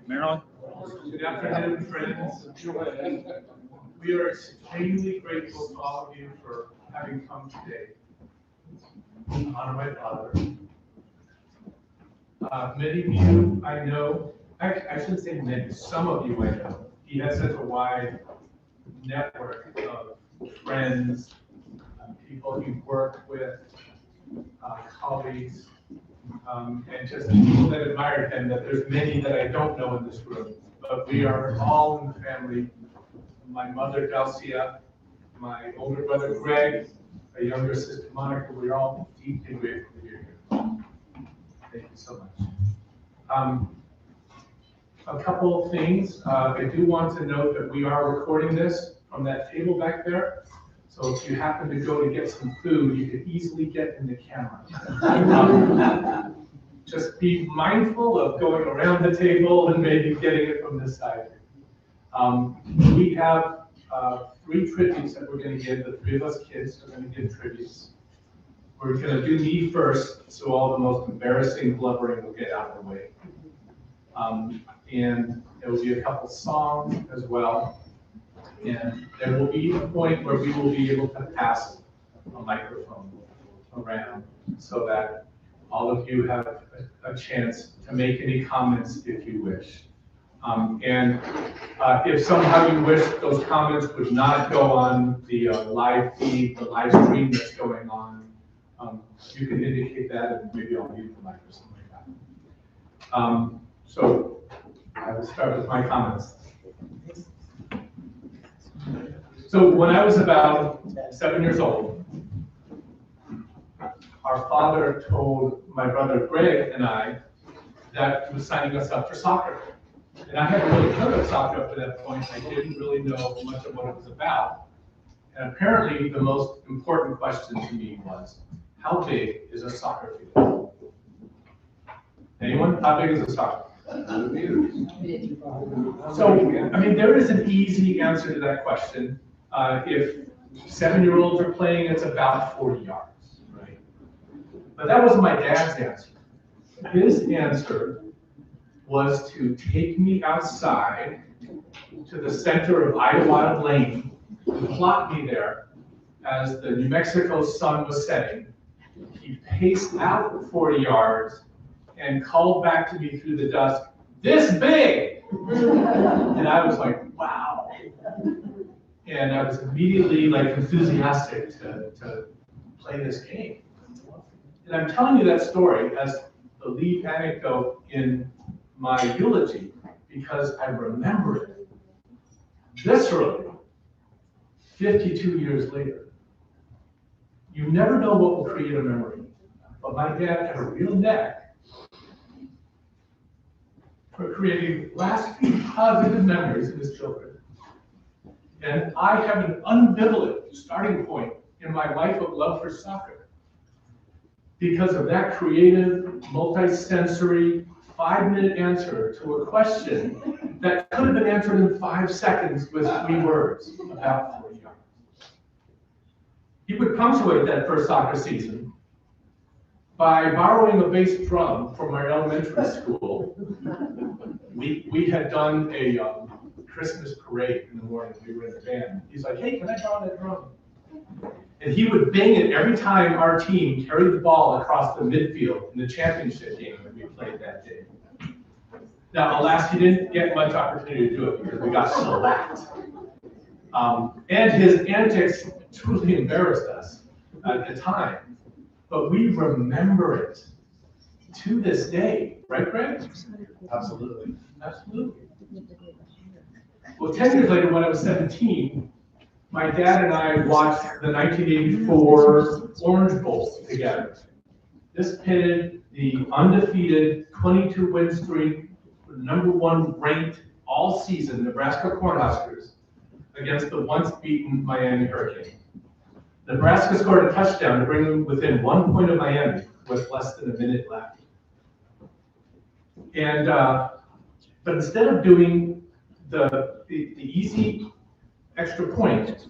Marilyn? Good afternoon, friends. We are extremely grateful to all of you for having come today. Honor my father. Many of you I know, I shouldn't say many, some of you I know. He has such a wide network of friends, people he worked with, colleagues, and just people that admire him, that there's many that I don't know in this room. But we are all in the family. My mother, Delcia, my older brother, Greg, my younger sister, Monica, we're all deeply grateful to be here. Thank you so much. A couple of things. I do want to note that we are recording this from that table back there. So if you happen to go to get some food, you could easily get in the camera. Just be mindful of going around the table and maybe getting it from this side. We have 3 tributes that we're going to give. The 3 of us kids are going to give tributes. We're going to do me first, so all the most embarrassing blubbering will get out of the way. And there will be a couple songs as well. And there will be a point where we will be able to pass a microphone around so that all of you have a chance to make any comments if you wish. And if somehow you wish those comments would not go on the live feed, the live stream that's going on, you can indicate that and maybe I'll mute the mic or something like that. So I will start with my comments. So when I was about 7 years old, our father told my brother Greg and I that he was signing us up for soccer. And I hadn't really heard of soccer up to that point. I didn't really know much of what it was about. And apparently the most important question to me was, how big is a soccer field? Anyone? How big is a soccer field? So, I mean, there is an easy answer to that question. If 7-year-olds are playing, it's about 40 yards, right? But that wasn't my dad's answer. His answer was to take me outside to the center of Idlewild Lane and plot me there as the New Mexico sun was setting. He paced out 40 yards and called back to me through the dusk, "This big!" And I was like, wow. And I was immediately like enthusiastic to play this game. And I'm telling you that story as the lead anecdote in my eulogy because I remember it viscerally 52 years later. You never know what will create a memory, but my dad had a real knack for creating lasting positive memories of his children. And I have an ambivalent starting point in my life of love for soccer because of that creative, multi-sensory, 5-minute answer to a question that could have been answered in 5 seconds with 3 words, about 40 yards. He would punctuate that first soccer season by borrowing a bass drum from our elementary school. We had done a Christmas parade in the morning. We were in the band. He's like, hey, can I borrow that drum? And he would bang it every time our team carried the ball across the midfield in the championship game that we played that day. Now, alas, he didn't get much opportunity to do it because we got shellacked. And his antics truly embarrassed us at the time. But we remember it to this day, right, Greg? Absolutely. Absolutely. Well, 10 years later, when I was 17, my dad and I watched the 1984 Orange Bowl together. This pitted the undefeated 22-win streak, #1 ranked all season Nebraska Cornhuskers against the once beaten Miami Hurricane. Nebraska scored a touchdown to bring them within 1 point of Miami with less than a minute left. And but instead of doing the easy extra point,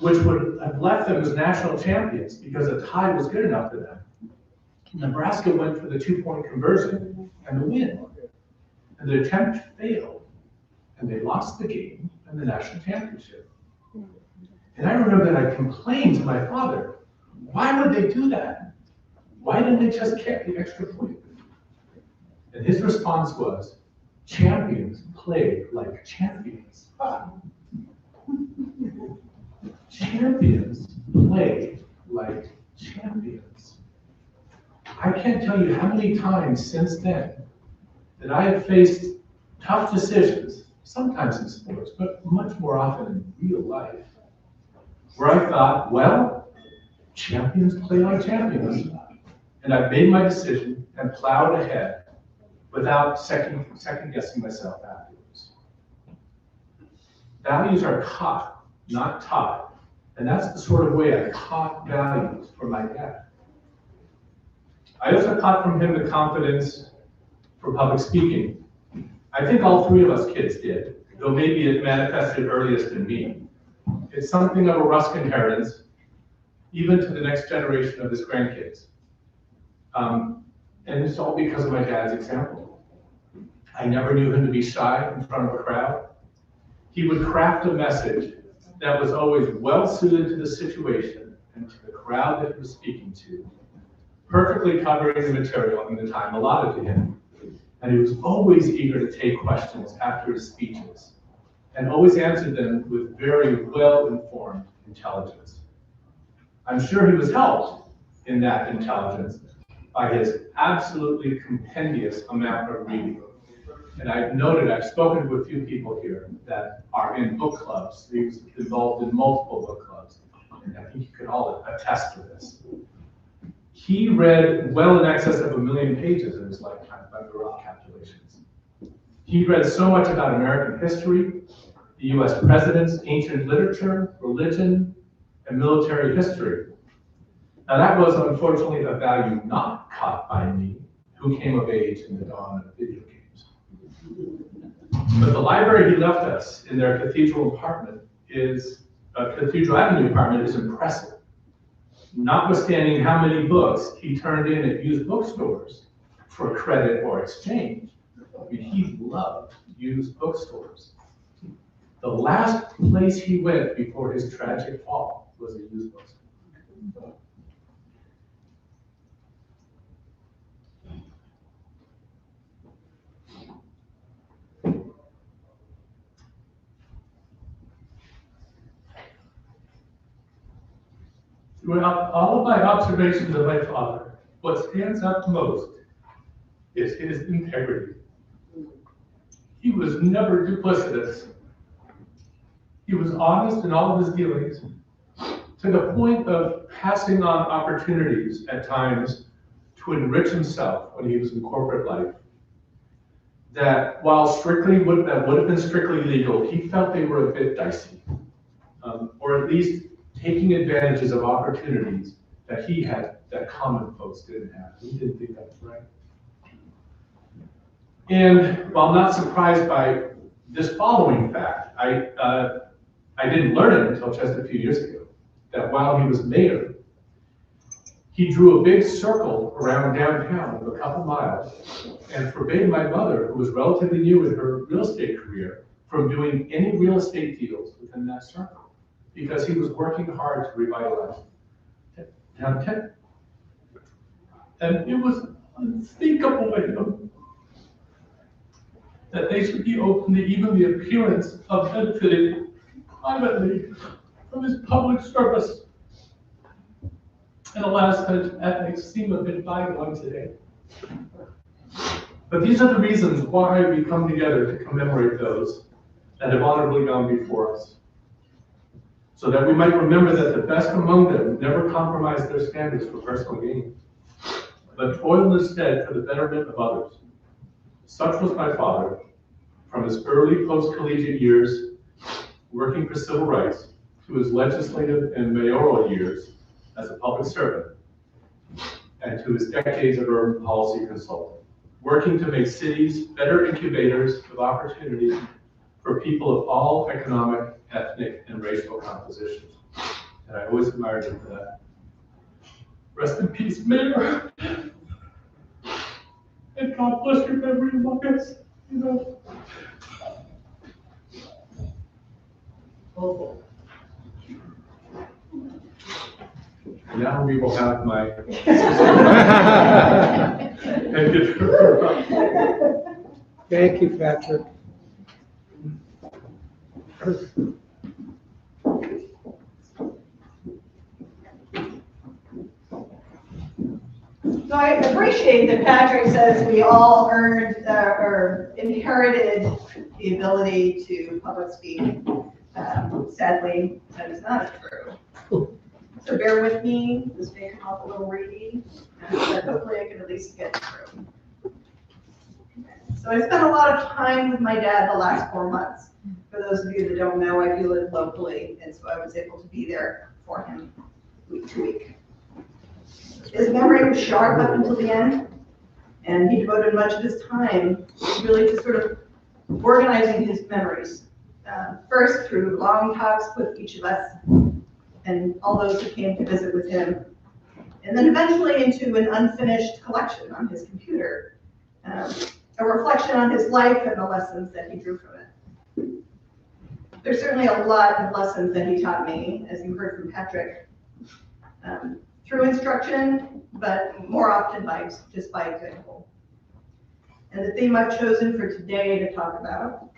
which would have left them as national champions because a tie was good enough for them, Nebraska went for the 2-point conversion and the win. And the attempt failed, and they lost the game and the national championship. And I remember that I complained to my father, why would they do that? Why didn't they just kick the extra point? And his response was, champions play like champions. Champions play like champions. I can't tell you how many times since then that I have faced tough decisions, sometimes in sports, but much more often in real life, where I thought, well, champions play like champions. And I made my decision and plowed ahead without second guessing myself afterwards. Values are caught, not taught. And that's the sort of way I caught values from my dad. I also caught from him the confidence for public speaking. I think all 3 of us kids did, though maybe it manifested earliest in me. It's something of a Rusk inheritance, even to the next generation of his grandkids. And it's all because of my dad's example. I never knew him to be shy in front of a crowd. He would craft a message that was always well suited to the situation and to the crowd that he was speaking to, perfectly covering the material in the time allotted to him. And he was always eager to take questions after his speeches, and always answered them with very well-informed intelligence. I'm sure he was helped in that intelligence by his absolutely compendious amount of reading. And I've spoken to a few people here that are in book clubs. He was involved in multiple book clubs, and I think you could all attest to this. He read well in excess of 1 million pages in his lifetime by the rough calculations. He read so much about American history, the US presidents, ancient literature, religion, and military history. Now that was unfortunately a value not caught by me, who came of age in the dawn of video games. But the library he left us in their Cathedral Avenue apartment is impressive. Notwithstanding how many books he turned in at used bookstores for credit or exchange. I mean, he loved used bookstores. The last place he went before his tragic fall was a used bookstore. Throughout all of my observations of my father, what stands out most is his integrity. He was never duplicitous. He was honest in all of his dealings, to the point of passing on opportunities at times to enrich himself when he was in corporate life. That while that would have been strictly legal, he felt they were a bit dicey, or at least taking advantages of opportunities that he had that common folks didn't have. He didn't think that was right. And while not surprised by this following fact, I didn't learn it until just a few years ago, that while he was mayor, he drew a big circle around downtown of a couple miles and forbade my mother, who was relatively new in her real estate career, from doing any real estate deals within that circle, because he was working hard to revitalize downtown. And it was unthinkable of him that they should be open to even the appearance of benefiting privately from his public service. And alas, that may seem a bit bygone today. But these are the reasons why we come together to commemorate those that have honorably gone before us, so that we might remember that the best among them never compromised their standards for personal gain, but toiled instead for the betterment of others. Such was my father, from his early post-collegiate years working for civil rights to his legislative and mayoral years as a public servant, and to his decades of urban policy consulting, working to make cities better incubators of opportunity for people of all economic, ethnic, and racial compositions. And I always admired him for that. Rest in peace, Mayor. And God bless your memory among us. You know. Oh. Now we will have my. Thank you, Patrick. So I appreciate that Patrick says we all earned or inherited the ability to public speak. Sadly, that is not true. So bear with me, this may come up a little reedy, but hopefully I can at least get through. So I spent a lot of time with my dad the last 4 months. For those of you that don't know, I do live locally, and so I was able to be there for him week to week. His memory was sharp up until the end, and he devoted much of his time really to sort of organizing his memories. First through long talks with each of us and all those who came to visit with him, and then eventually into an unfinished collection on his computer, a reflection on his life and the lessons that he drew from it. There's certainly a lot of lessons that he taught me, as you heard from Patrick, through instruction, but more often just by example. And the theme I've chosen for today to talk about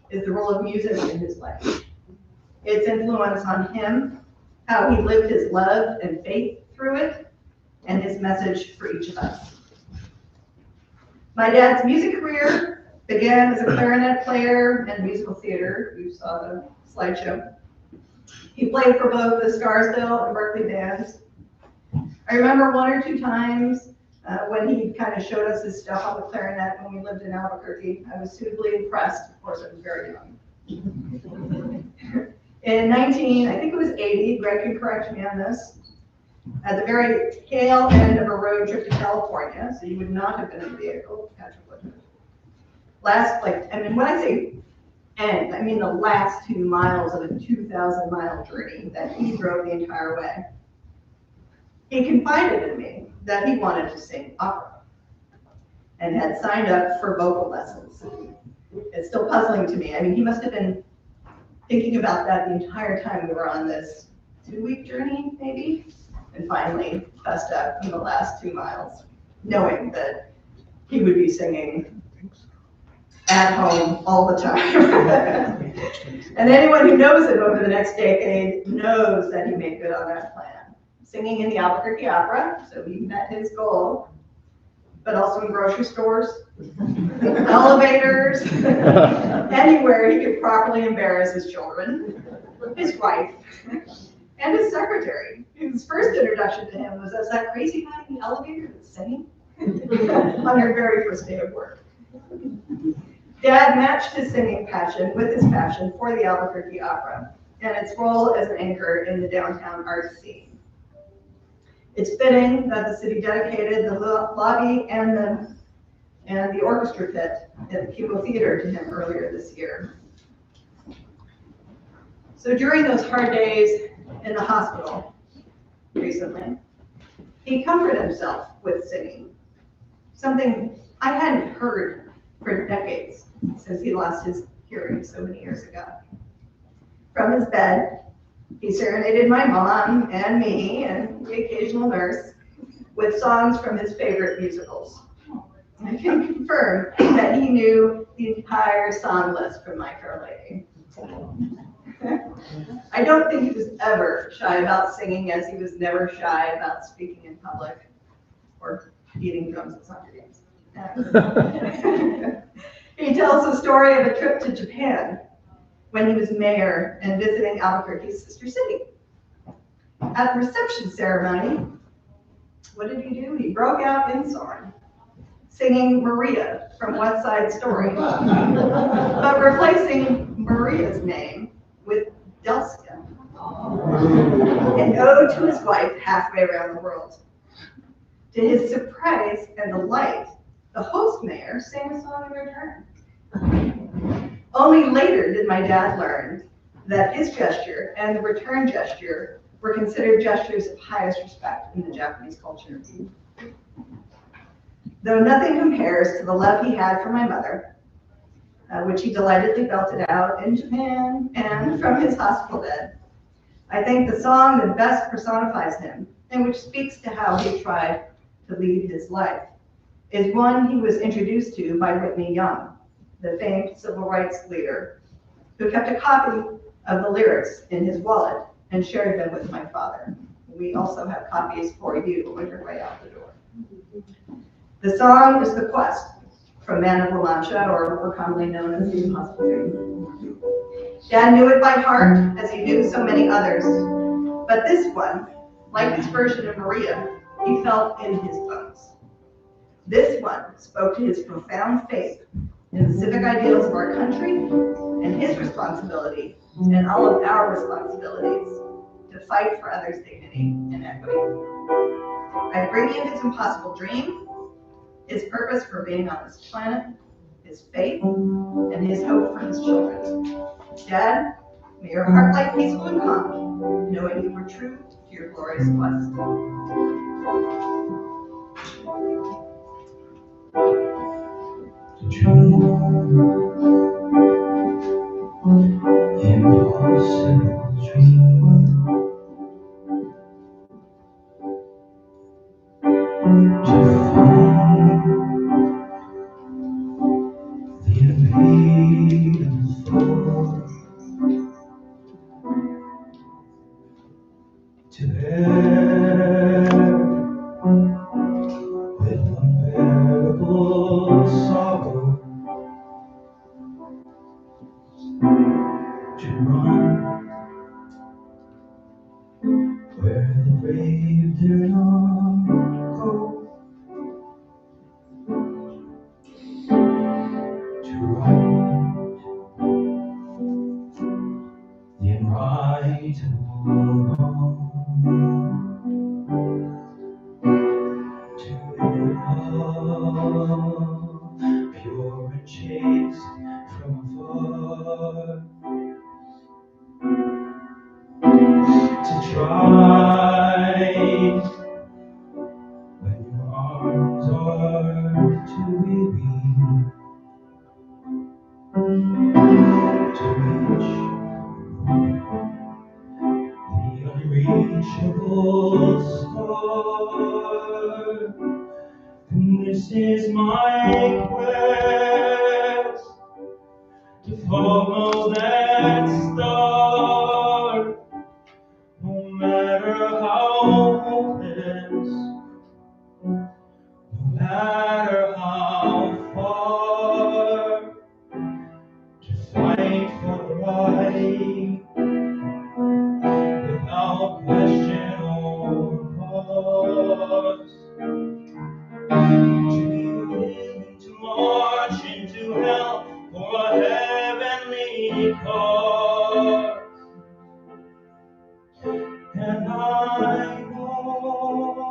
is the role of music in his life. Its influence on him, how he lived his love and faith through it, and his message for each of us. My dad's music career began as a clarinet player and musical theater. You saw the slideshow. He played for both the Scarsdale and Berkeley bands. I remember 1 or 2 times when he kind of showed us his stuff on the clarinet when we lived in Albuquerque. I was suitably impressed. Of course, I was very young. In I think it was 80, Greg can correct me on this, at the very tail end of a road trip to California, so you would not have been in the vehicle, Patrick would have. When I say end, I mean the last 2 miles of a 2,000-mile journey that he drove the entire way. He confided in me that he wanted to sing opera and had signed up for vocal lessons. It's still puzzling to me. I mean, he must have been thinking about that the entire time we were on this 2-week journey, maybe, and finally bust up in the last 2 miles, knowing that he would be singing at home all the time. And anyone who knows him over the next decade knows that he made good on that plan. Singing in the Albuquerque Opera, so he met his goal, but also in grocery stores, elevators, anywhere he could properly embarrass his children, his wife, and his secretary. His first introduction to him was as that crazy guy in the elevator that's singing on your very first day of work. Dad matched his singing passion with his passion for the Albuquerque Opera and its role as an anchor in the downtown art scene. It's fitting that the city dedicated the lobby and the orchestra pit at the Cubo Theater to him earlier this year. So during those hard days in the hospital recently, he comforted himself with singing, something I hadn't heard for decades since he lost his hearing so many years ago. From his bed, he serenaded my mom and me and the occasional nurse with songs from his favorite musicals. I can confirm that he knew the entire song list from My Fair Lady. I don't think he was ever shy about singing, as he was never shy about speaking in public or eating drums at soccer games. He tells the story of a trip to Japan when he was mayor and visiting Albuquerque's sister city. At the reception ceremony, what did he do? He broke out in song, singing Maria from West Side Story, but replacing Maria's name with Delska, an ode to his wife halfway around the world. To his surprise and delight, the host mayor sang a song in return. Only later did my dad learn that his gesture and the return gesture were considered gestures of highest respect in the Japanese culture. Though nothing compares to the love he had for my mother, which he delightedly belted out in Japan and from his hospital bed, I think the song that best personifies him, and which speaks to how he tried to lead his life, is one he was introduced to by Whitney Young, the famed civil rights leader, who kept a copy of the lyrics in his wallet and shared them with my father. We also have copies for you on your way out the door. The song is The Quest from Man of La Mancha, or more commonly known as The Impossible Dream. Dad knew it by heart, as he knew so many others, but this one, like his version of Maria, he felt in his bones. This one spoke to his profound faith in the civic ideals of our country and his responsibility and all of our responsibilities to fight for others' dignity and equity. I bring you his impossible dream, his purpose for being on this planet, his faith, and his hope for his children. Dad, may your heart lie peaceful and calm, knowing you were true to your glorious quest. Impossible dream to find the unbeatable, to bear with unbearable sorrow, to run where the brave do not go, to right the unrightable wrong, to love pure and chaste from afar, to try when your arms are too weary, to reach the unreachable star. And this is my quest, to follow that star, no matter how hopeless, no matter how far, to fight for the right without question or pause, to be willing to march into hell for a heavenly cause. And I know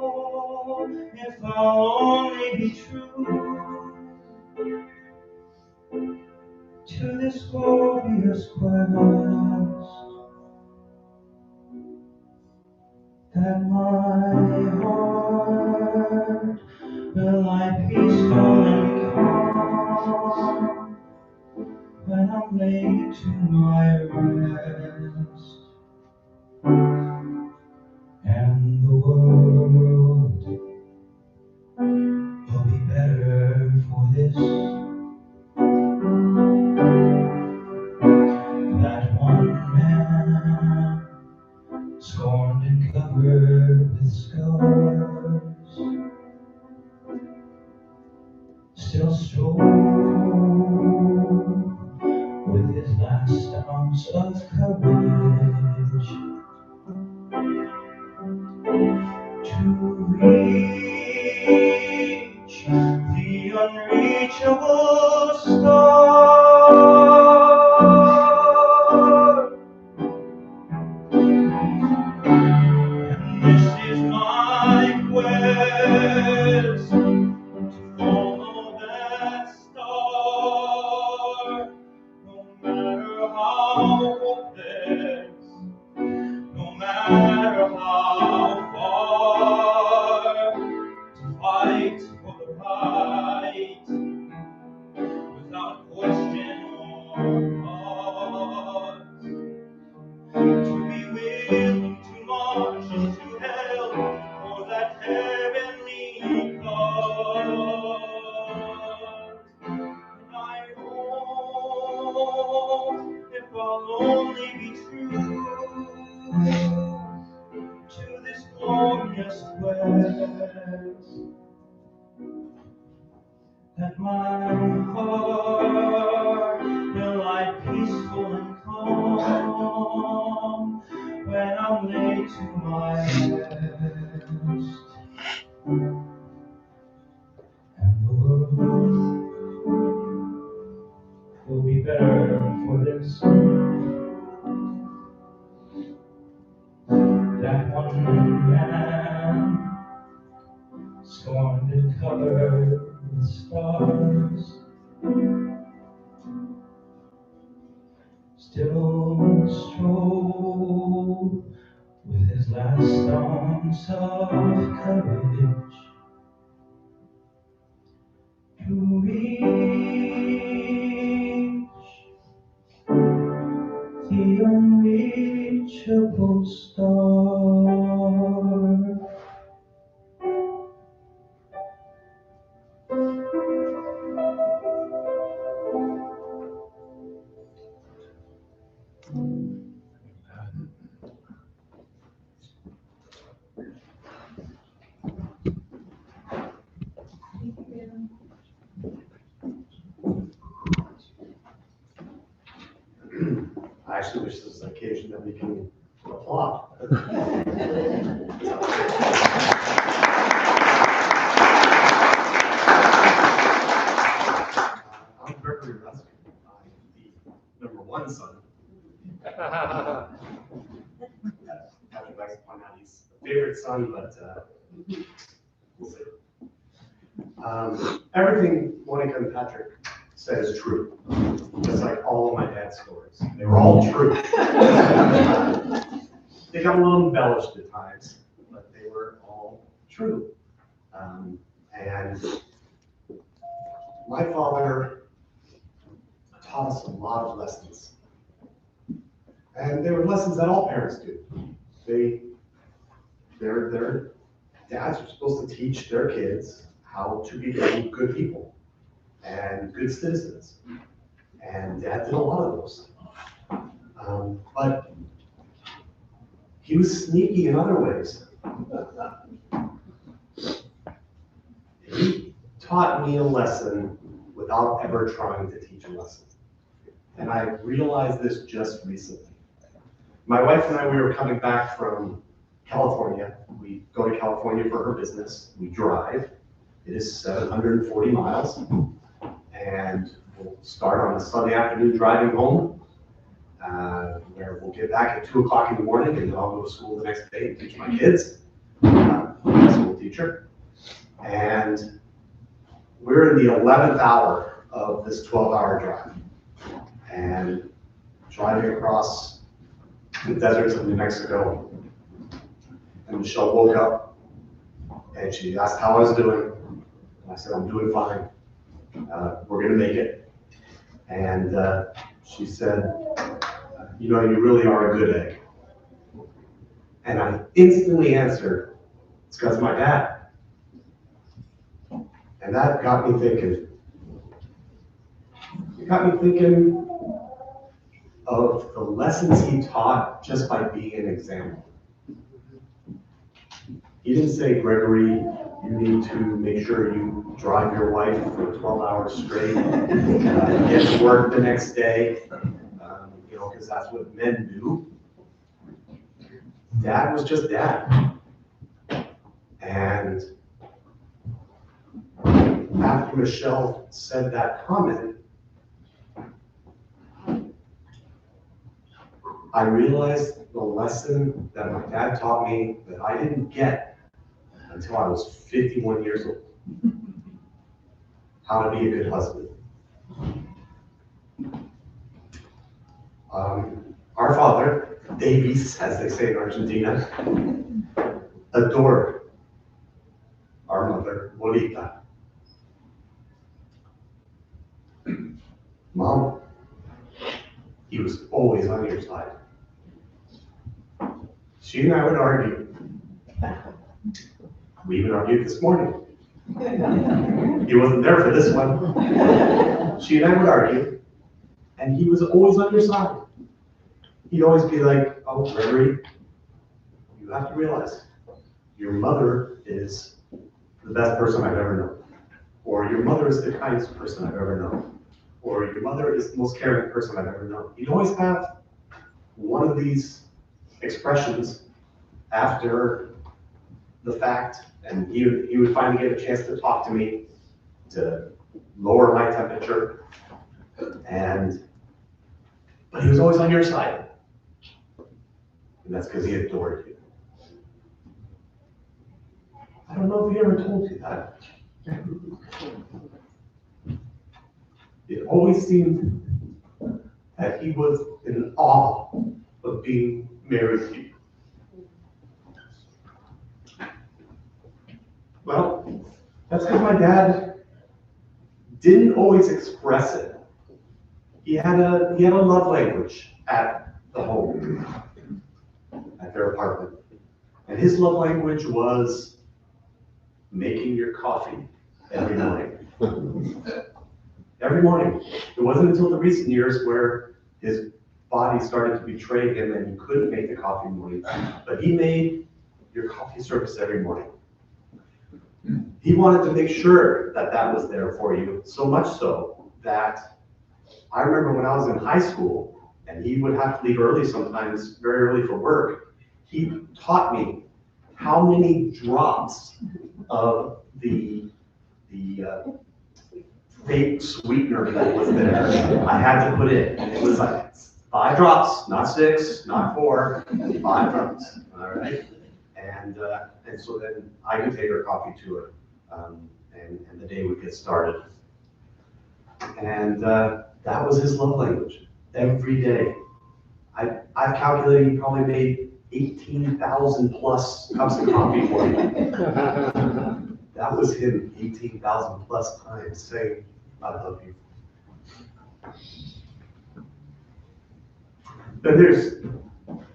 if I'll only be true to this glorious quest, that my heart will lie peaceful and calm when I'm laid to my rest, and the world will be better for this. That one man, scorned and covered with scars, still strove with his last ounce of courage to reach the unreachable star. And this is my quest, to follow that star, no matter how hopeless, no matter how far, to fight for the right, without question or cause, to be willing to march into hell for that heavenly cause. And I hope if I'll only be true to this glorious quest, that my heart will lie peaceful and calm when I'm laid to my rest, and the world will be better for this. That one man, scorned and covered with scars, still strove with his last ounce of courage to reach the unreachable star. I actually wish this was an occasion that we can applaud. I'm Gregory Rusk. I'm the #1 son. Patrick likes to point out he's the favorite son, but we'll see. Everything Monica and Patrick said is true, just like all of my dad's stories. They were all true. They got a little embellished at times, but they were all true. And my father taught us a lot of lessons. And they were lessons that all parents do. Their dads are supposed to teach their kids how to become good people and good citizens. And Dad did a lot of those. But he was sneaky in other ways. He taught me a lesson without ever trying to teach a lesson. And I realized this just recently. My wife and I, we were coming back from California. We go to California for her business. We drive. It is 740 miles. And we'll start on a Sunday afternoon driving home, where we'll get back at 2 o'clock in the morning, and then I'll go to school the next day and teach my kids. I'm a school teacher. And we're in the 11th hour of this 12-hour drive. And driving across the deserts of New Mexico. And Michelle woke up and she asked how I was doing. And I said, I'm doing fine. We're gonna make it. And she said, you know, you really are a good egg. And I instantly answered, it's because my dad. And that got me thinking. It got me thinking of the lessons he taught just by being an example. He didn't say, Gregory, you need to make sure you drive your wife for 12 hours straight, get to work the next day, you know, because that's what men do. Dad was just dad. And after Michelle said that comment, I realized the lesson that my dad taught me that I didn't get until I was 51 years old. How to be a good husband. Our father, Davies, as they say in Argentina, adored our mother, Bolita. Mom, he was always on your side. She and I would argue. We even argued this morning. He wasn't there for this one. She and I would argue, and he was always on your side. He'd always be like, oh, Gregory, you have to realize your mother is the best person I've ever known. Or your mother is the kindest person I've ever known. Or your mother is the most caring person I've ever known. He'd always have one of these expressions after the fact, and he would finally get a chance to talk to me, to lower my temperature, but he was always on your side. And that's because he adored you. I don't know if he ever told you that. It always seemed that he was in awe of being married to you. Well, that's because my dad didn't always express it. He had a love language at the home, at their apartment. And his love language was making your coffee every morning. Every morning. It wasn't until the recent years where his body started to betray him and he couldn't make the coffee in the morning. But he made your coffee service every morning. He wanted to make sure that that was there for you, so much so that I remember when I was in high school and he would have to leave early sometimes, very early for work, he taught me how many drops of the fake sweetener that was there I had to put in. And it was like 5 drops, not 6, not 4, 5 drops, all right? And so then I could take her coffee to her, and the day would get started. And that was his love language, every day. I've calculated he probably made 18,000 plus cups of coffee for me. That was him 18,000 plus times saying, I love you. But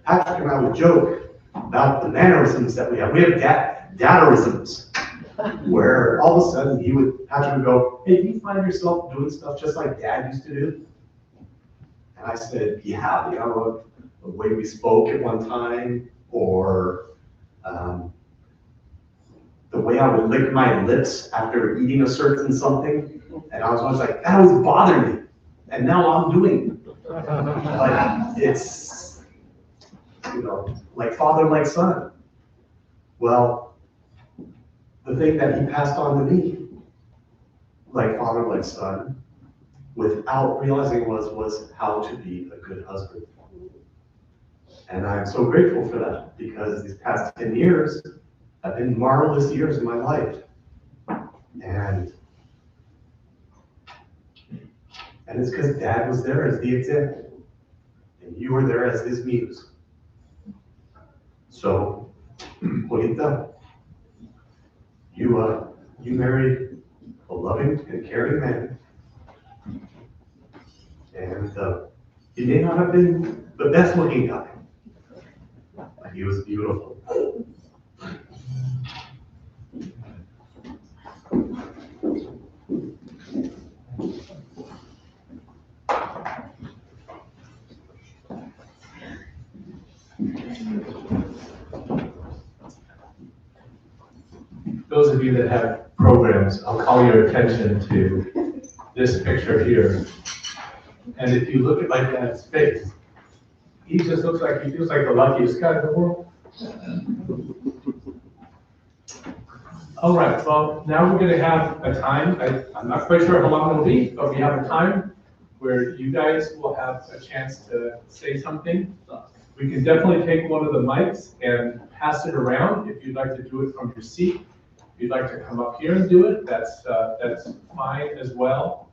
Patrick and I would joke about the mannerisms that we have. We have dadarisms, where all of a sudden Patrick would go, hey, do you find yourself doing stuff just like Dad used to do? And I said, yeah, you know, the way we spoke at one time, or the way I would lick my lips after eating a certain something. And I was always like, that always bothered me. And now I'm doing it. But it's, you know, like father, like son. Well, the thing that he passed on to me, like father, like son, without realizing was how to be a good husband. And I'm so grateful for that, because these past 10 years have been marvelous years in my life. And it's because Dad was there as the example, and you were there as his muse. So Juanita, you married a loving and caring man. And he may not have been the best looking guy, but he was beautiful. Those of you that have programs, I'll call your attention to this picture here. And if you look at my dad's face, he just looks like, he feels like the luckiest guy in the world. All right, well, now we're gonna have a time, I'm not quite sure how long it'll be, but we have a time where you guys will have a chance to say something. We can definitely take one of the mics and pass it around if you'd like to do it from your seat. If you'd like to come up here and do it, that's fine as well.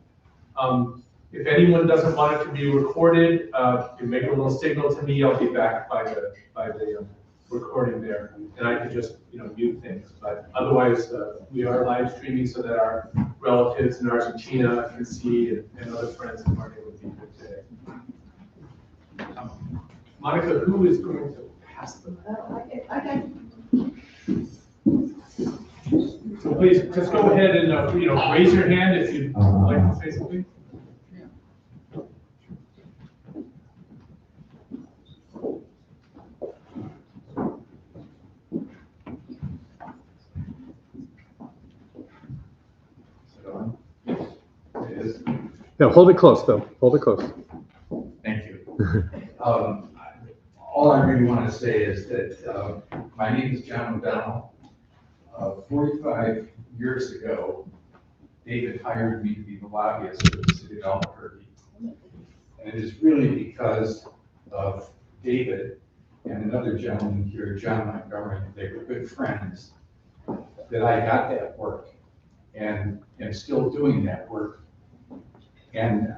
If anyone doesn't want it to be recorded, you make a little signal to me. I'll be back by the recording there, and I can just mute things. But otherwise, we are live streaming so that our relatives in Argentina can see, and other friends and partners would be good today. Monica, who is going to pass them? I can. So please, just go ahead and, raise your hand if you'd like to say something. No, hold it close though, hold it close. Thank you. All I really want to say is that my name is John O'Donnell. 45 years ago, David hired me to be the lobbyist for the city of Albuquerque. And it is really because of David and another gentleman here, John Montgomery, they were good friends, that I got that work and am still doing that work. And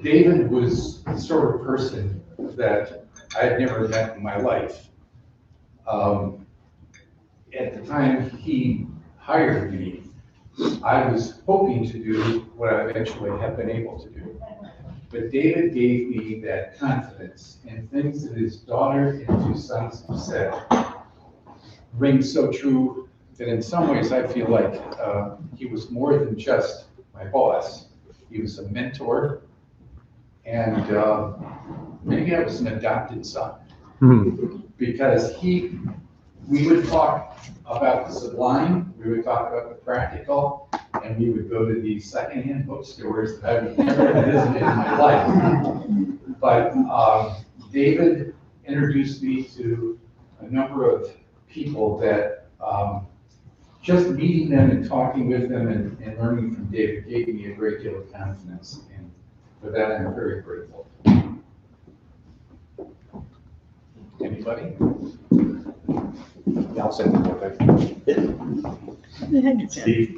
David was the sort of person that I had never met in my life. At the time he hired me, I was hoping to do what I eventually have been able to do. But David gave me that confidence, and things that his daughter and two sons have said ring so true that in some ways I feel like he was more than just my boss. He was a mentor, and maybe I was an adopted son. Because we would talk about the sublime, we would talk about the practical, and we would go to these secondhand bookstores that I've never visited in my life. But David introduced me to a number of people that just meeting them and talking with them and learning from David gave me a great deal of confidence, and for that I'm very grateful. Anybody? Yeah, I'll say one more thing.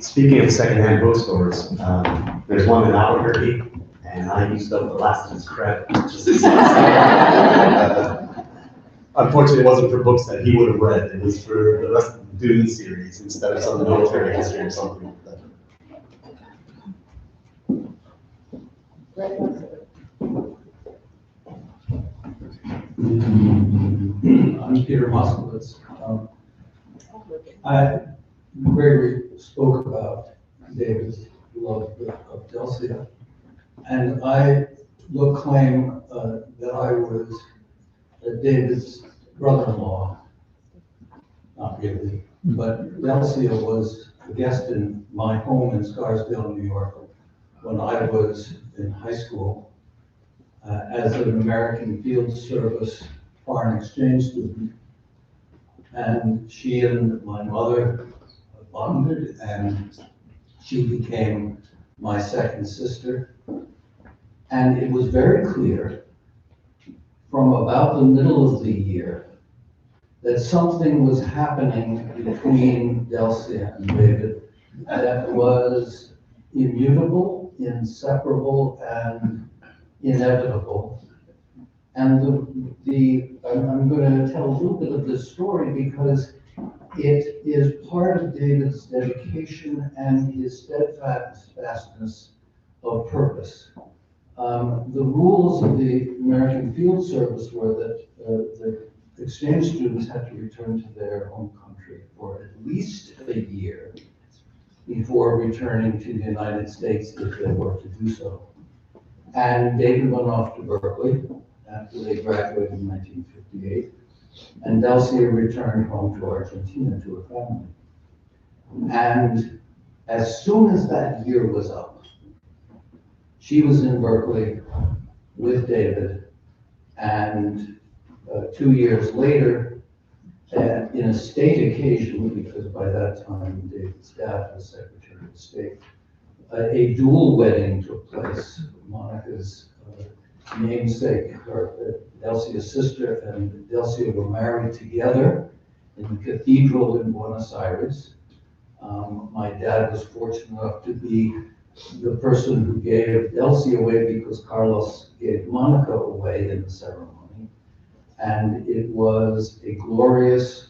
Speaking of secondhand bookstores, there's one in Albuquerque, and I used up the last of its credit. Unfortunately, it wasn't for books that he would have read. It was for the rest of the Dune series instead of some military history or something like that. I'm Peter Moskowitz. Gregory spoke about David's love of Delcia, and I will claim that I was David's brother-in-law. Not really, but Delcia was a guest in my home in Scarsdale, New York, when I was in high school as an American Field Service foreign exchange student. And she and my mother bonded, and she became my second sister. And it was very clear from about the middle of the year that something was happening between Delcia and David that was immutable, inseparable, and inevitable. And the I'm going to tell a little bit of this story because it is part of David's dedication and his steadfastness of purpose. The rules of the American Field Service were that the exchange students had to return to their home country for at least a year before returning to the United States if they were to do so. And David went off to Berkeley after they graduated in 1958, and Delcia returned home to Argentina to her family. And as soon as that year was up, she was in Berkeley with David, and 2 years later, in a state occasion, because by that time David's dad was Secretary of State, a dual wedding took place. Monica's namesake, or Delcia's sister, and Delcia were married together in the cathedral in Buenos Aires. My dad was fortunate enough to be the person who gave Delcia away because Carlos gave Monica away in the ceremony. And it was a glorious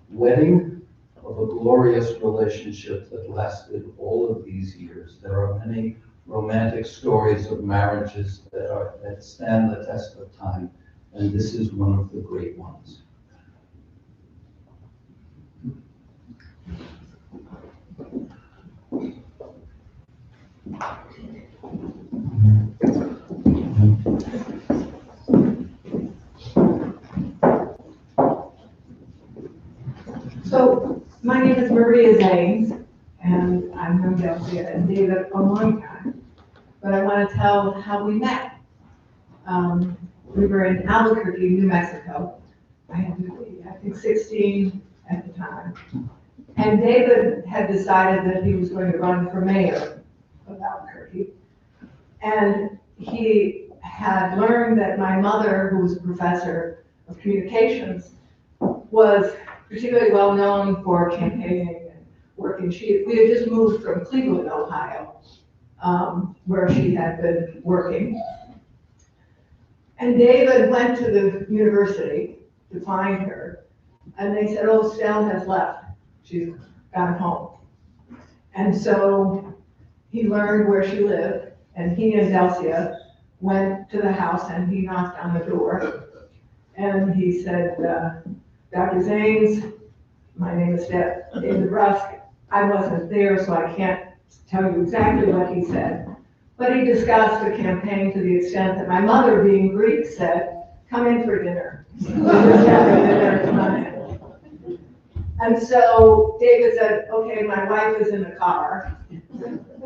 wedding of a glorious relationship that lasted all of these years. There are many romantic stories of marriages that stand the test of time, and this is one of the great ones. So my name is Maria Zanes, and I've known Delcia and David a long time. But I want to tell how we met. We were in Albuquerque, New Mexico. I had to be, I think, 16 at the time. And David had decided that he was going to run for mayor of Albuquerque. And he had learned that my mother, who was a professor of communications, was particularly well known for campaigning and working. We had just moved from Cleveland, Ohio, where she had been working. And David went to the university to find her, and they said, oh, Stell has left. She's gone home. And so he learned where she lived, and he and Delcia went to the house, and he knocked on the door. And he said, Dr. Zanes, my name is David Rusk. I wasn't there, so I can't tell you exactly what he said. But he discussed the campaign to the extent that my mother, being Greek, said, come in for dinner. And so David said, okay, my wife is in the car.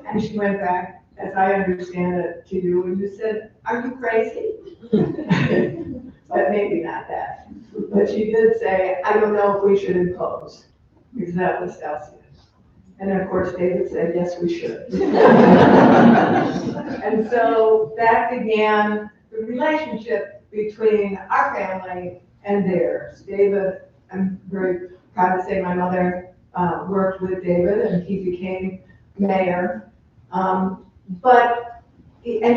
And she went back, as I understand it, to you, and you said, are you crazy? But maybe not that. But she did say, I don't know if we should impose, because that was Delcia. And of course, David said, yes, we should. And so that began the relationship between our family and theirs. David, I'm very proud to say my mother worked with David, and he became mayor. And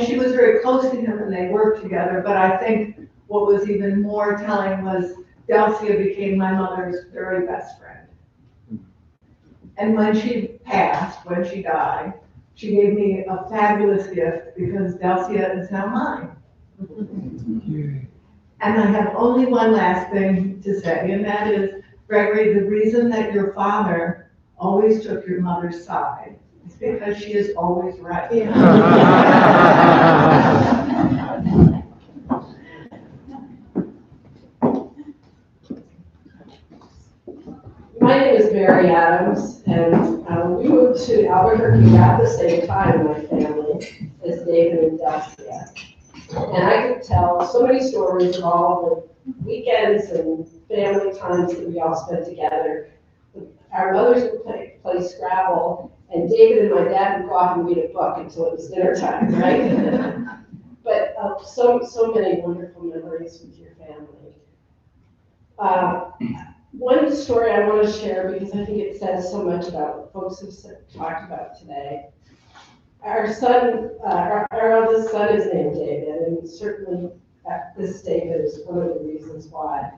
she was very close to him, and they worked together. But I think what was even more telling was Delcia became my mother's very best friend. And when she passed, when she died, she gave me a fabulous gift because Delcia is now mine. And I have only one last thing to say, and that is, Gregory, the reason that your father always took your mother's side is because she is always right. My name is Mary Adams, and we moved to Albuquerque at the same time, my family, as David and Delcia. And I could tell so many stories of all the weekends and family times that we all spent together. Our mothers would play Scrabble, and David and my dad would go off and read a book until it was dinner time, right? But so many wonderful memories with your family. One story I want to share, because I think it says so much about what folks have talked about today. Our son, our eldest son is named David, and certainly this David is one of the reasons why.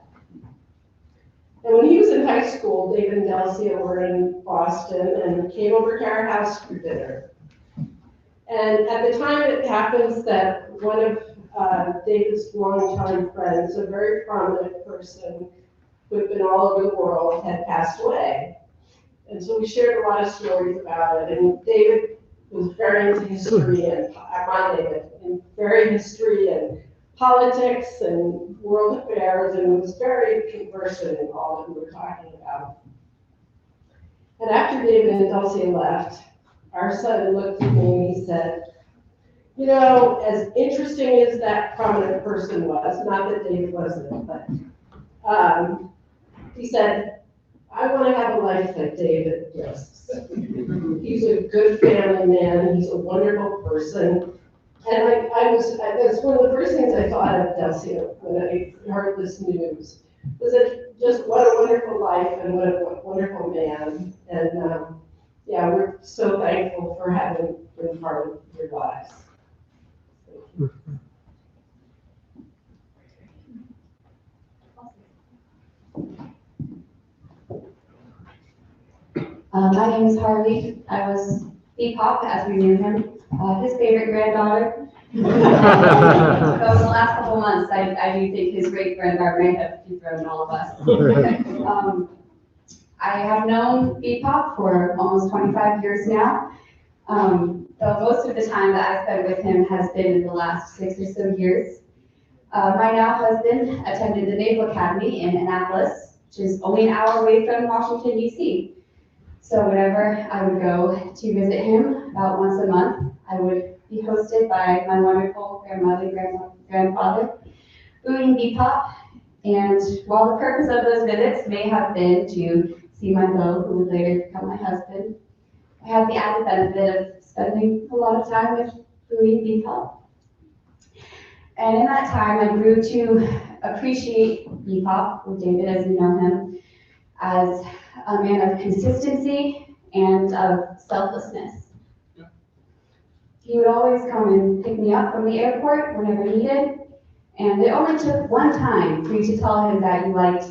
And when he was in high school, David and Delcia were in Boston and came over to our house for dinner. And at the time it happens that one of David's longtime friends, a very prominent person who had been all over the world, had passed away. And so we shared a lot of stories about it. And David was very into history and, very history and politics and world affairs, and was very conversant in all that we were talking about. And after David and Dulcie left, our son looked at me and he said, you know, as interesting as that prominent person was, not that David wasn't, but he said, I want to have a life like David Rusk. He's a good family man. He's a wonderful person. And that's one of the first things I thought of Delcia when I heard this news, was that just what a wonderful life and what a wonderful man. And yeah, we're so thankful for having been part of your lives. Thank you. My name is Harley. I was Bebop as we knew him, his favorite granddaughter. But over the last couple months, I do think his great granddaughter may have dethroned all of us. I have known Bebop for almost 25 years now. Though most of the time that I've spent with him has been in the last 6 or so years. My now husband attended the Naval Academy in Annapolis, which is only an hour away from Washington, D.C. So whenever I would go to visit him, about once a month, I would be hosted by my wonderful grandmother, grandfather, Bowie and Bebop. And while the purpose of those visits may have been to see my beau, who would later become my husband, I had the added benefit of spending a lot of time with Bowie and Bebop. And in that time, I grew to appreciate Bebop, or David as you know him, as a man of consistency and of selflessness. He would always come and pick me up from the airport whenever needed, and it only took one time for you to tell him that you liked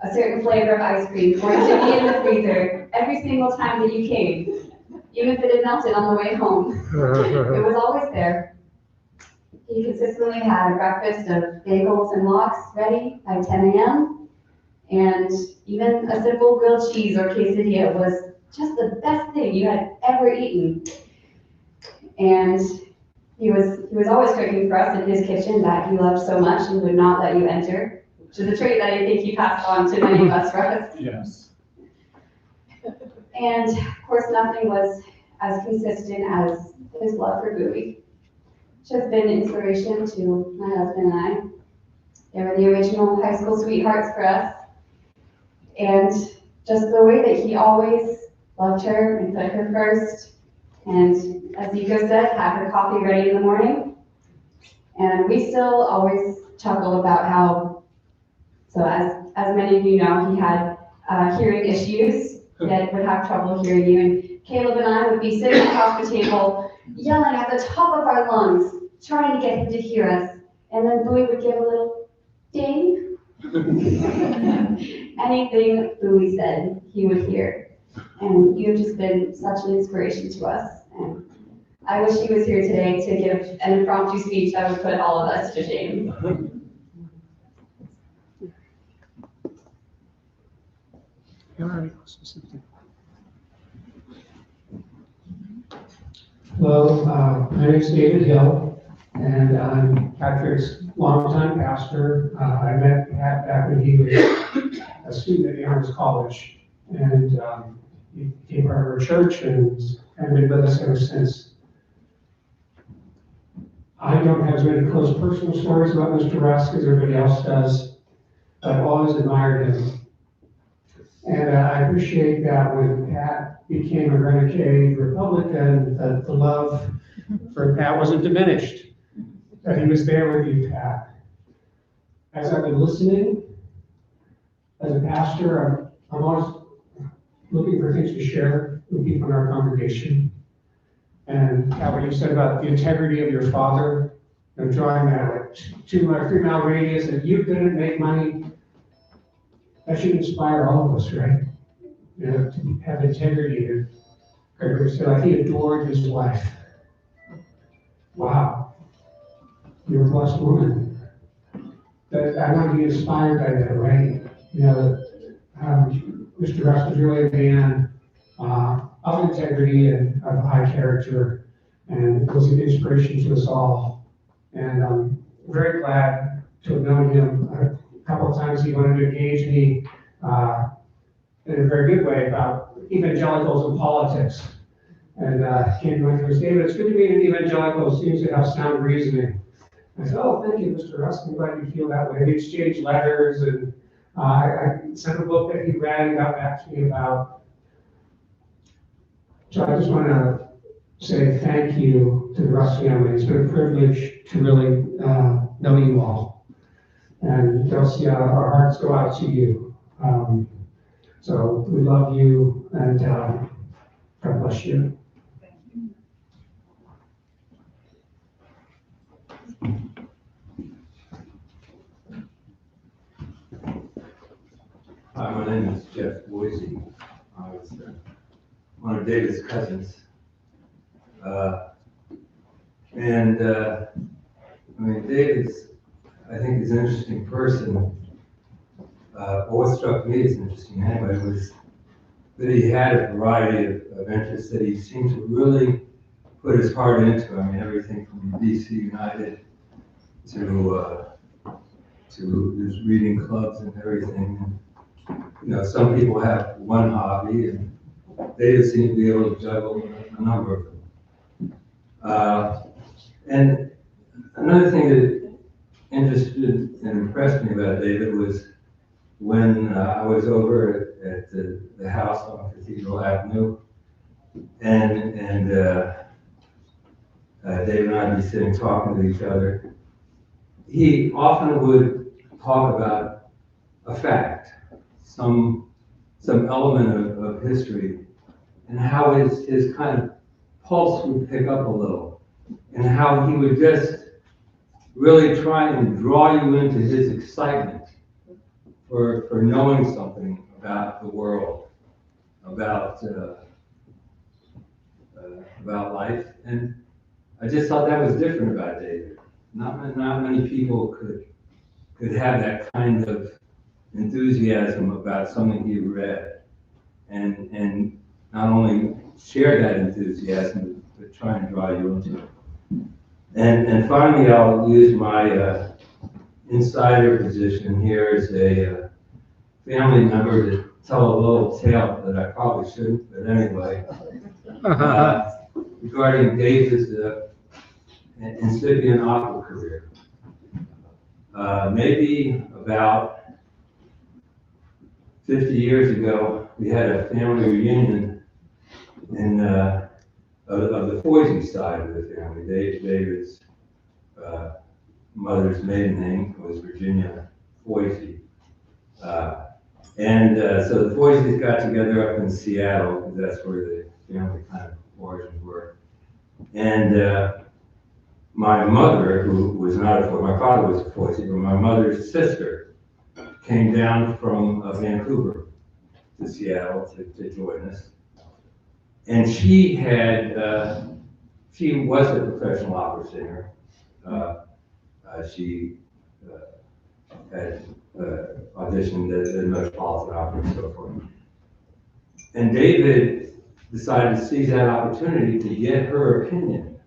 a certain flavor of ice cream for it to be in the freezer every single time that you came, even if it had melted on the way home. It was always there. He consistently had a breakfast of bagels and lox ready by 10 a.m. And even a simple grilled cheese or quesadilla was just the best thing you had ever eaten. And he was always cooking for us in his kitchen that he loved so much and would not let you enter, which is a trait that I think he passed on to many of us, Rusk. Yes. And of course, nothing was as consistent as his love for Bowie, which has been an inspiration to my husband and I. They were the original high school sweethearts for us. And just the way that he always loved her and put her first. And as Nico said, have her coffee ready in the morning. And we still always chuckle about how, so as many of you know, he had hearing issues that would have trouble hearing you. And Caleb and I would be sitting across the table, yelling at the top of our lungs, trying to get him to hear us. And then Bowie would give a little ding. Anything Bowie said, he would hear. And you've just been such an inspiration to us. And I wish he was here today to give an impromptu speech that would put all of us to shame. Hello, my name is David Hill, and I'm Patrick's longtime pastor. I met Pat back when he was a student at Young's College, and he became part of our church and been with us ever since. I don't have as many close personal stories about Mr. Rusk as everybody else does, but I've always admired him. And I appreciate that when Pat became a renegade Republican, that the love for Pat wasn't diminished, that he was there with you, Pat. As I've been listening, as a pastor, I'm always looking for things to share with people in our congregation. And Pat, what you said about the integrity of your father, drawing that 2 or 3 mile radius, and you couldn't make money, that should inspire all of us, right? You know, to have integrity. Gregory said, like, he adored his wife. Wow. You're a blessed woman. But I want to be inspired by that, right? You know, Mr. Rusk was really a man of integrity and of high character, and was an inspiration to us all. And I'm very glad to have known him. A couple of times he wanted to engage me in a very good way about evangelicals and politics. And came to my friend, David, it's good to meet an evangelical who seems to have sound reasoning. I said, oh, thank you, Mr. Rusk. I'm glad you feel that way. We exchanged letters, and I sent a book that he read and got back to me about. So I just want to say thank you to the Rusk family. It's been a privilege to really know you all. And Delcia, our hearts go out to you. So we love you, and God bless you. Hi, my name is Jeff Boise. I was one of David's cousins. I mean, David's, I think, is an interesting person. What struck me as interesting anyway was that he had a variety of interests that he seemed to really put his heart into. I mean, everything from DC United to his reading clubs and everything. You know, some people have one hobby, and David seemed to be able to juggle a number of them. And another thing that interested and impressed me about David was when I was over at the house on Cathedral Avenue, and David and I would be sitting talking to each other. He often would talk about a fact, some element of history, and how his kind of pulse would pick up a little, and how he would just really try and draw you into his excitement for knowing something about the world, about life. And I just thought that was different about David. Not many people could have that kind of enthusiasm about something he read, and not only share that enthusiasm, but try and draw you into it. And finally, I'll use my insider position here as a family member to tell a little tale that I probably shouldn't, but anyway, regarding David's incipient opera career. Maybe about 50 years ago, we had a family reunion of the Foisey side of the family. David's mother's maiden name was Virginia Foisey. So the Foiseys got together up in Seattle, because that's where the family kind of origins were. And my mother, who was not a Foisey, my father was a Foisey, but my mother's sister came down from Vancouver to Seattle to join us. And she was a professional opera singer. She had auditioned at the Metropolitan Opera and so forth. And David decided to seize that opportunity to get her opinion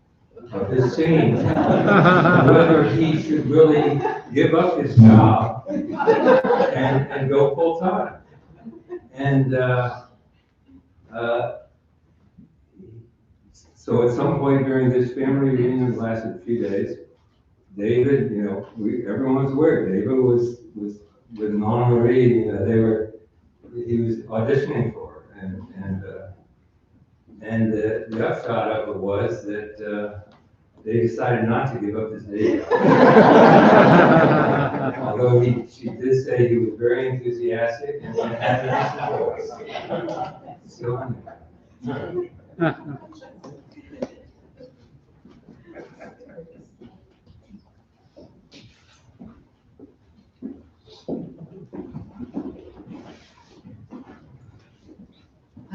of his singing, whether he should really give up his job and go full time. And so at some point during this family reunion, it lasted a few days, David, you know, everyone was aware. David was with Marie, he was auditioning for her, and the upshot of it was that they decided not to give up his day job. Although she did say he was very enthusiastic and had a nice voice. So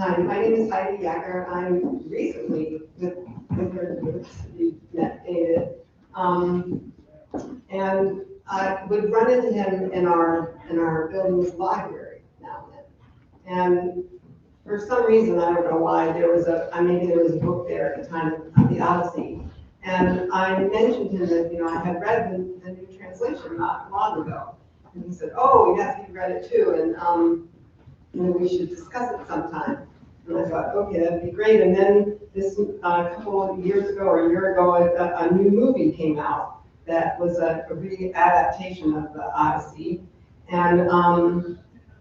Hi, my name is Heidi Yacker. I'm recently with we met David. And I would run into him in our building's library now and then. And for some reason, I don't know why, maybe there was a book there at the time of the Odyssey. And I mentioned to him that, I had read the new translation not long ago. And he said, oh, yes, he read it too, and we should discuss it sometime. And I thought, okay, that'd be great. And then this, a couple of years ago or a year ago, a new movie came out that was a re-adaptation of the Odyssey. And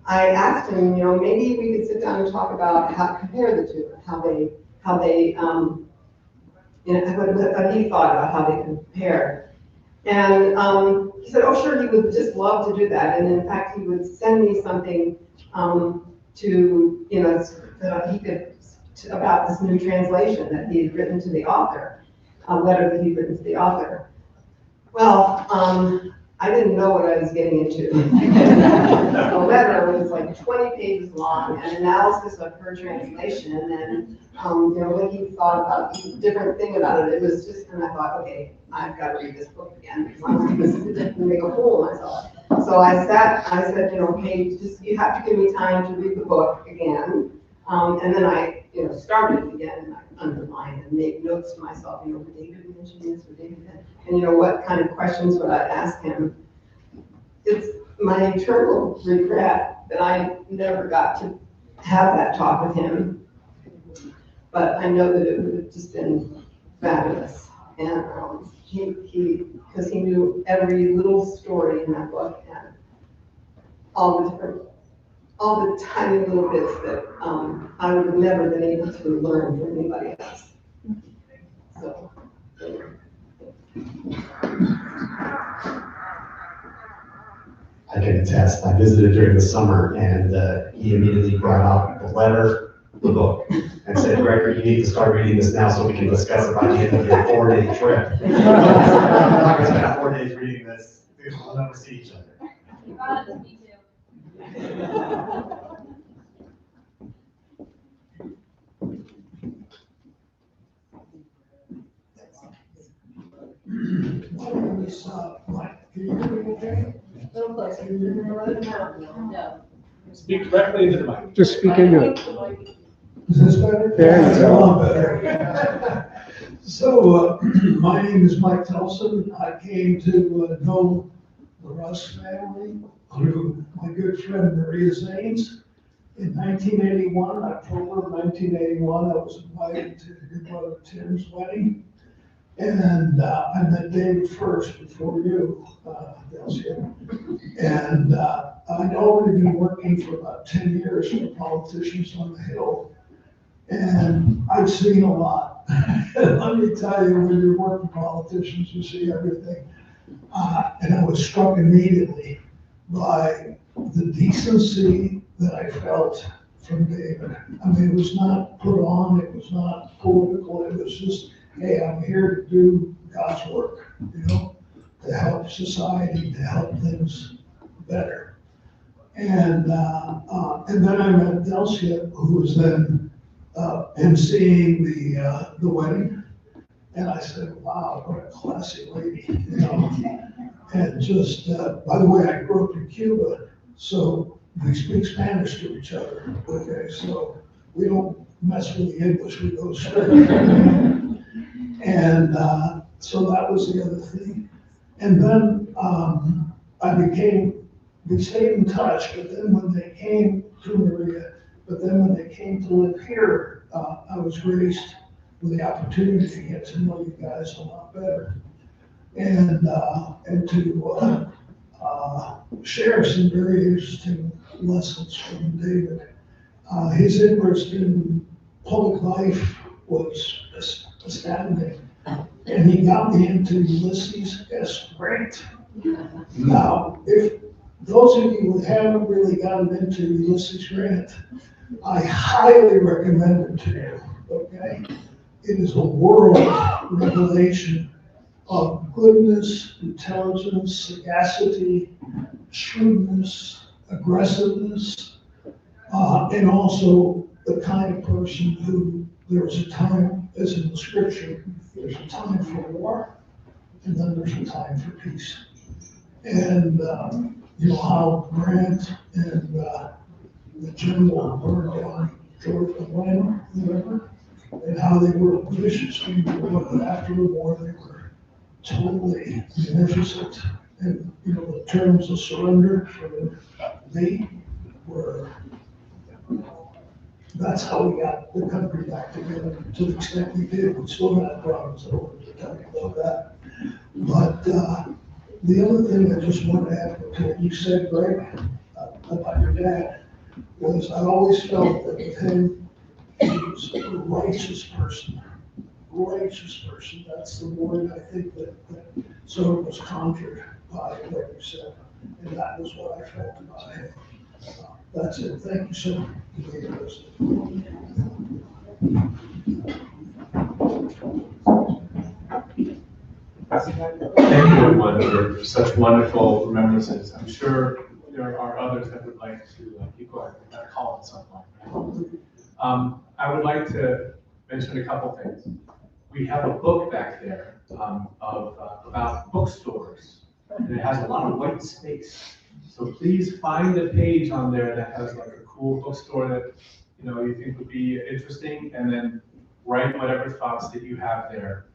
I asked him, maybe we could sit down and talk about how to compare the two, what he thought about how they compare. And he said, oh, sure, he would just love to do that. And in fact, he would send me something about this new translation that he had written to the author, a letter that he'd written to the author. Well, I didn't know what I was getting into. The letter was like 20 pages long, an analysis of her translation, and what he thought about each different thing about it. It was just, and I thought, okay, I've got to read this book again because I'm going to make a fool of myself. So I said, okay, you have to give me time to read the book again. And then I, started it again, and I underlined and made notes to myself, would David mention this, would David mention, and what kind of questions would I ask him? It's my eternal regret that I never got to have that talk with him, but I know that it would have just been fabulous. And because he knew every little story in that book and all the tiny little bits that I would have never been able to learn from anybody else. So. I can attest. I visited during the summer, and he immediately brought out the letter, the book, and said, Gregory, you need to start reading this now so we can discuss it by the end of your 4-day trip. I'm not going to spend 4 days reading this. We'll never see each other. You brought it to me too. Mike, can you hear me okay? Little closer. No. Speak directly into the mic. Just speak into it. Is this better? There you go. A lot better. So, my name is Mike Telson. I came to know the Rusk family through my good friend Maria Zanes. In 1981, October of 1981, I was invited to your brother Tim's wedding. And I met David first before you, Delcia. And I'd already been working for about 10 years for politicians on the Hill. And I've seen a lot. And let me tell you, when you work with politicians, you see everything. And I was struck immediately by the decency that I felt from David. I mean, it was not put on, it was not political, it was just, hey, I'm here to do God's work, to help society, to help things better. And then I met Delcia, who was then emceeing the wedding. And I said, wow, what a classy lady, And just, by the way, I grew up in Cuba, so we speak Spanish to each other, okay? So we don't mess with the English, we go straight. And so that was the other thing. And then we stayed in touch, but then when they came to Maria, when they came to live here, I was graced with the opportunity to get to know you guys a lot better. And to share some very interesting lessons from David. His interest in public life was astounding. And he got me into Ulysses S. Grant. Now, if those of you who haven't really gotten into Ulysses Grant, I highly recommend it to you, okay? It is a world revelation of goodness, intelligence, sagacity, shrewdness, aggressiveness, and also the kind of person who, there's a time, as in the scripture, there's a time for war, and then there's a time for peace. And, you know, how Grant and the general burned down Georgia, Atlanta, whatever, and how they were vicious people, but after the war, they were totally munificent. And, you know, the terms of surrender, they were, that's how we got the country back together to the extent we did. We still got problems over to tell you about that. But the other thing I just want to add to what you said, Greg, about your dad, was I always felt that with him, he was a righteous person. Righteous person, that's the word I think that sort of was conjured by what you said. And that was what I felt about him. That's it. Thank you, sir. Thank you, everyone, for such wonderful remembrances. I'm sure there are others that would like to keep going. That call at some point. I would like to mention a couple things. We have a book back there about bookstores, and it has a lot of white space. So please find a page on there that has like a cool bookstore that you think would be interesting, and then write whatever thoughts that you have there.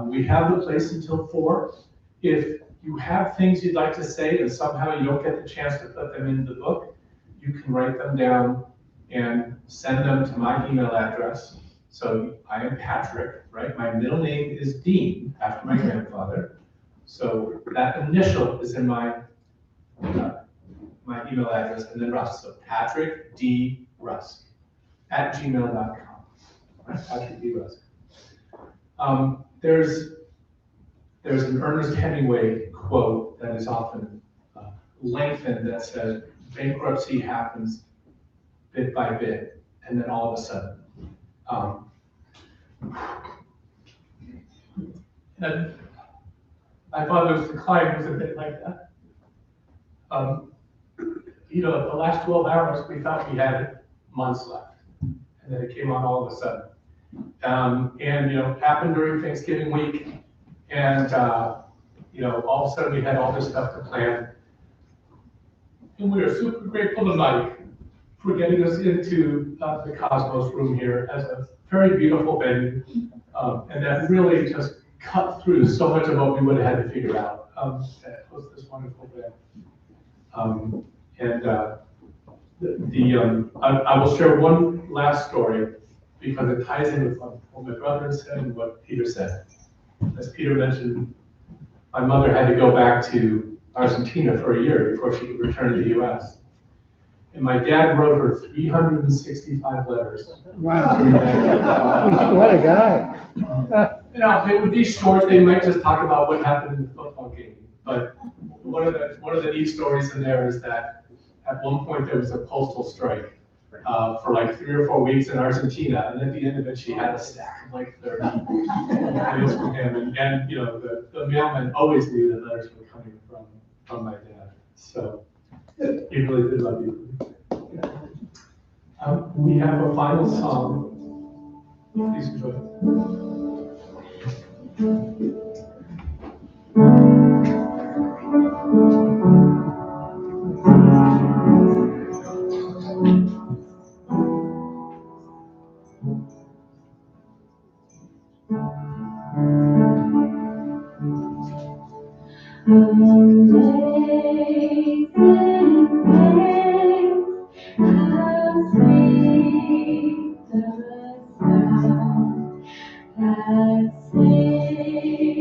We have the place until 4. If you have things you'd like to say and somehow you don't get the chance to put them in the book, you can write them down and send them to my email address. So I am Patrick, right? My middle name is Dean, after my grandfather. So that initial is in my email address, and then Rusk. So Patrick D. Rusk @gmail.com. Right? Patrick D. Rusk. There's an Ernest Hemingway quote that is often lengthened that says, bankruptcy happens bit by bit, and then all of a sudden. And my father's decline was a bit like that. The last 12 hours, we thought we had months left, and then it came on all of a sudden. It happened during Thanksgiving week, and all of a sudden we had all this stuff to plan. And we are super grateful to Mike for getting us into the Cosmos room here as a very beautiful venue. And that really just cut through so much of what we would have had to figure out. That was this wonderful event. I will share one last story because it ties in with what my brother said and what Peter said. As Peter mentioned, my mother had to go back to Argentina for a year before she could return to the US. And my dad wrote her 365 letters. Wow. What a guy. They would be short. They might just talk about what happened in the football game. But one of the neat stories in there is that at one point there was a postal strike for like 3 or 4 weeks in Argentina, and at the end of it, she had a stack of like 30 letters from him. And the mailman always knew that letters were coming from my dad. So he really did love you. We have a final song. Please enjoy. That saved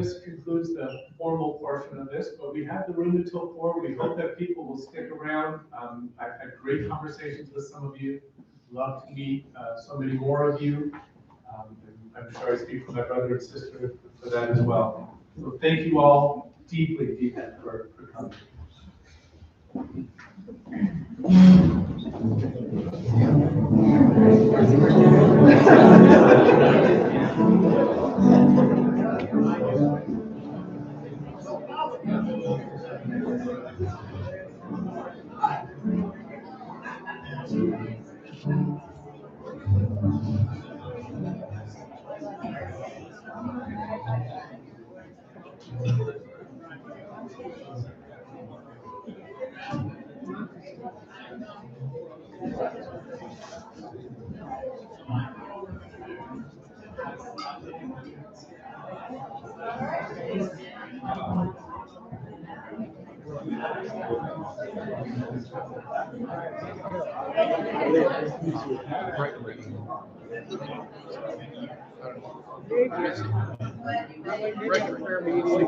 this concludes the formal portion of this, but we have the room until 4. We hope that people will stick around. I've had great conversations with some of you. Love to meet so many more of you. I'm sure I speak for my brother and sister for that as well. So thank you all deeply, deeply for coming. Regular meeting.